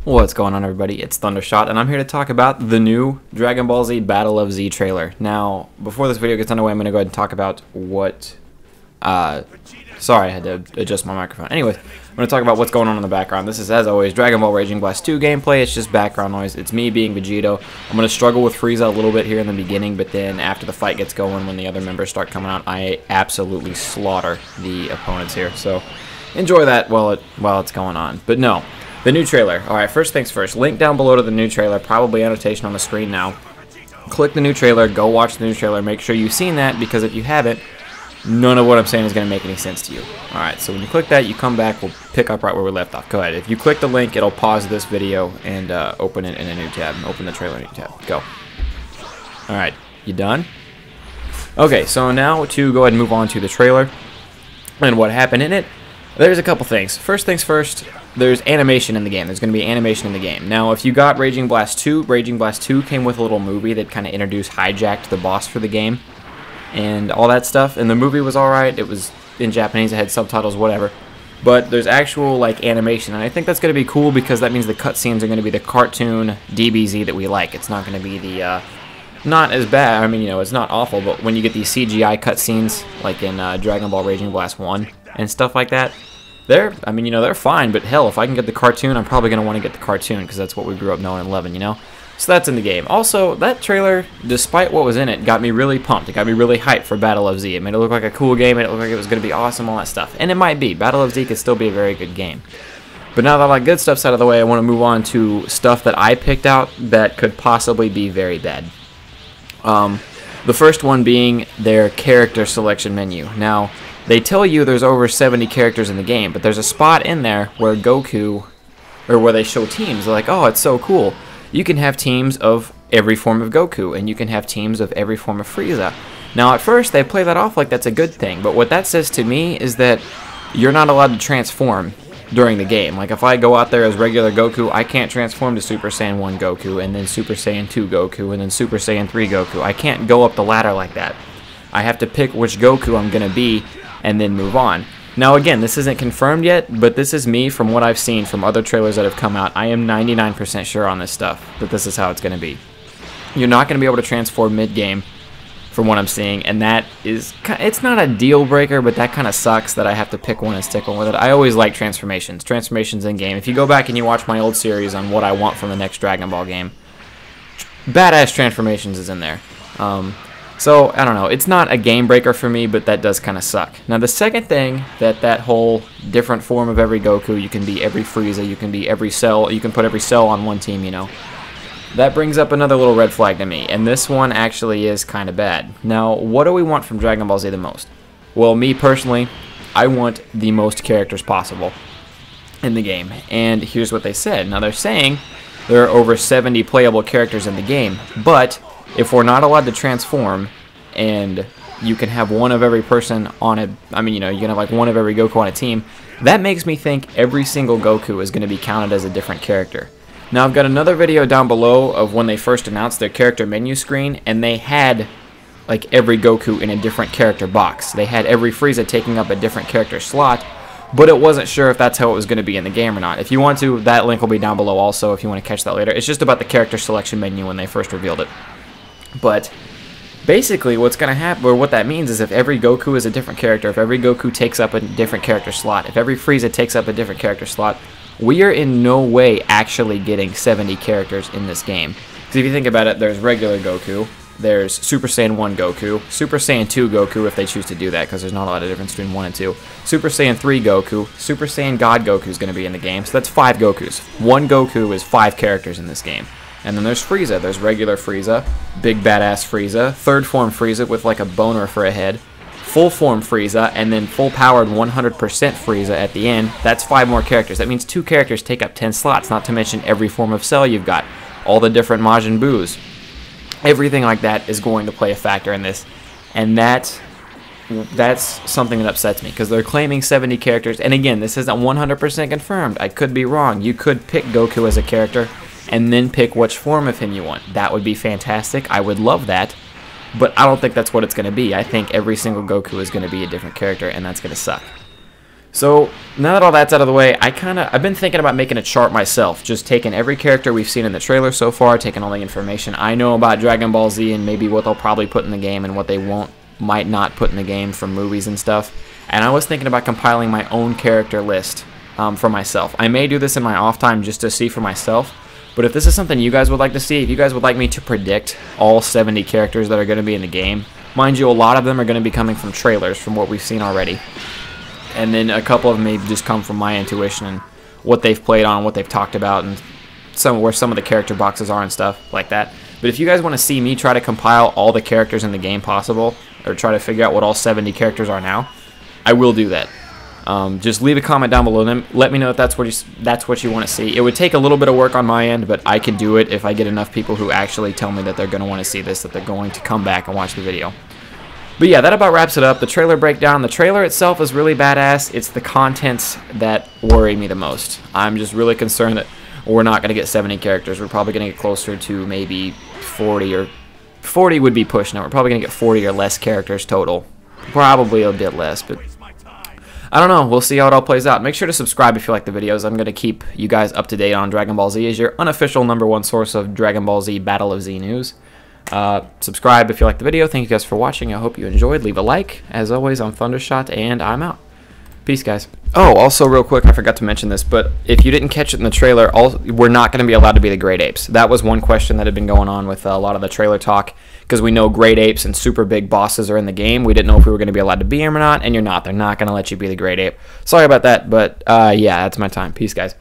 What's going on, everybody? It's Thundershot, and I'm here to talk about the new Dragon Ball Z Battle of Z trailer. Now, before this video gets underway, I'm going to go ahead and talk about what... sorry, I had to adjust my microphone. Anyways, I'm going to talk about what's going on in the background. This is, as always, Dragon Ball Raging Blast 2 gameplay. It's just background noise. It's me being Vegito. I'm going to struggle with Frieza a little bit here in the beginning, but then after the fight gets going, when the other members start coming out, I absolutely slaughter the opponents here. So, enjoy that while it's going on. But no. The new trailer. Alright, first things first. Link down below to the new trailer, probably annotation on the screen now. Click the new trailer, go watch the new trailer, make sure you've seen that, because if you haven't, none of what I'm saying is going to make any sense to you. Alright, so when you click that, you come back, we'll pick up right where we left off. Go ahead. If you click the link, it'll pause this video and open it in a new tab. Open the trailer in a new tab. Go. Alright, you done? Okay, so now to go ahead and move on to the trailer and what happened in it. There's a couple things. First things first, there's animation in the game. There's going to be animation in the game. Now, if you got Raging Blast 2, Raging Blast 2 came with a little movie that kind of introduced Hijacked, the boss for the game, and all that stuff. And the movie was alright. It was in Japanese. It had subtitles, whatever. But there's actual, like, animation, and I think that's going to be cool because that means the cutscenes are going to be the cartoon DBZ that we like. It's not going to be the, not as bad. I mean, you know, it's not awful, but when you get these CGI cutscenes, like in Dragon Ball Raging Blast 1 and stuff like that, I mean, you know, they're fine, but hell, if I can get the cartoon, I'm probably going to want to get the cartoon, because that's what we grew up knowing and loving, you know? So that's in the game. Also, that trailer, despite what was in it, got me really pumped. It got me really hyped for Battle of Z. It made it look like a cool game, it looked like it was going to be awesome, all that stuff. And it might be. Battle of Z could still be a very good game. But now that all that good stuff's out of the way, I want to move on to stuff that I picked out that could possibly be very bad. The first one being their character selection menu. Now, they tell you there's over 70 characters in the game, but there's a spot in there where Goku, or where they show teams. They're like, oh, it's so cool. You can have teams of every form of Goku, and you can have teams of every form of Frieza. Now, at first, they play that off like that's a good thing, but what that says to me is that you're not allowed to transform during the game. Like, if I go out there as regular Goku, I can't transform to Super Saiyan 1 Goku, and then Super Saiyan 2 Goku, and then Super Saiyan 3 Goku. I can't go up the ladder like that. I have to pick which Goku I'm going to be, and then move on. Now again, this isn't confirmed yet, but this is me from what I've seen from other trailers that have come out. I am 99% sure on this stuff, that this is how it's going to be. You're not going to be able to transform mid-game, from what I'm seeing, and that is, it's not a deal breaker, but that kind of sucks that I have to pick one and stick one with it. I always like transformations in game. If you go back and you watch my old series on what I want from the next Dragon Ball game, badass transformations is in there. So, I don't know, it's not a game breaker for me, but that does kind of suck. Now, the second thing that whole different form of every Goku, you can be every Frieza, you can be every Cell, you can put every Cell on one team, you know. That brings up another little red flag to me, and this one actually is kind of bad. Now, what do we want from Dragon Ball Z the most? Well, me personally, I want the most characters possible in the game, and here's what they said. Now, they're saying there are over 70 playable characters in the game, but if we're not allowed to transform, and you can have one of every person on it, I mean, you know, you can have like one of every Goku on a team, that makes me think every single Goku is going to be counted as a different character. Now, I've got another video down below of when they first announced their character menu screen, and they had like every Goku in a different character box. They had every Frieza taking up a different character slot, but it wasn't sure if that's how it was going to be in the game or not. If you want to, that link will be down below also if you want to catch that later. It's just about the character selection menu when they first revealed it. But basically what's going to happen, or what that means, is if every Goku is a different character, if every Goku takes up a different character slot, if every Frieza takes up a different character slot, we are in no way actually getting 70 characters in this game. Because if you think about it, there's regular Goku, there's Super Saiyan 1 Goku, Super Saiyan 2 Goku if they choose to do that, because there's not a lot of difference between 1 and 2, Super Saiyan 3 Goku, Super Saiyan God Goku is going to be in the game, so that's 5 Gokus. One Goku is 5 characters in this game. And then there's Frieza. There's regular Frieza, big badass Frieza, third form Frieza with like a boner for a head, full form Frieza, and then full powered 100% Frieza at the end. That's 5 more characters. That means 2 characters take up 10 slots, not to mention every form of Cell you've got, all the different Majin Boos. Everything like that is going to play a factor in this, and that's something that upsets me, because they're claiming 70 characters, and again, this isn't 100% confirmed. I could be wrong. You could pick Goku as a character, and then pick which form of him you want. That would be fantastic. I would love that. But I don't think that's what it's going to be. I think every single Goku is going to be a different character, and that's going to suck. So now that all that's out of the way, I've been thinking about making a chart myself, just taking every character we've seen in the trailer so far, taking all the information I know about Dragon Ball Z and maybe what they'll probably put in the game and what they might not put in the game from movies and stuff. And I was thinking about compiling my own character list for myself. I may do this in my off time just to see for myself, but if this is something you guys would like to see, if you guys would like me to predict all 70 characters that are going to be in the game, mind you, a lot of them are going to be coming from trailers from what we've seen already. And then a couple of them may just come from my intuition and what they've played on, what they've talked about, and where some of the character boxes are and stuff like that. But if you guys want to see me try to compile all the characters in the game possible, or try to figure out what all 70 characters are now, I will do that. Just leave a comment down below and let me know if that's what you want to see. It would take a little bit of work on my end, but I can do it if I get enough people who actually tell me that they're going to want to see this, that they're going to come back and watch the video. But yeah, that about wraps it up. The trailer breakdown. The trailer itself is really badass. It's the contents that worry me the most. I'm just really concerned that we're not going to get 70 characters. We're probably going to get closer to maybe 40, or 40 would be pushing it. We're probably going to get 40 or less characters total. Probably a bit less, but I don't know. We'll see how it all plays out. Make sure to subscribe if you like the videos. I'm going to keep you guys up to date on Dragon Ball Z as your unofficial #1 source of Dragon Ball Z Battle of Z news. Subscribe if you like the video. Thank you guys for watching. I hope you enjoyed. Leave a like. As always, I'm Thundershot, and I'm out. Peace, guys. Oh, also real quick, I forgot to mention this, but if you didn't catch it in the trailer, we're not going to be allowed to be the Great Apes. That was one question that had been going on with a lot of the trailer talk, because we know Great Apes and super big bosses are in the game. We didn't know if we were going to be allowed to be them or not, and you're not. They're not going to let you be the Great Ape. Sorry about that, but yeah, that's my time. Peace, guys.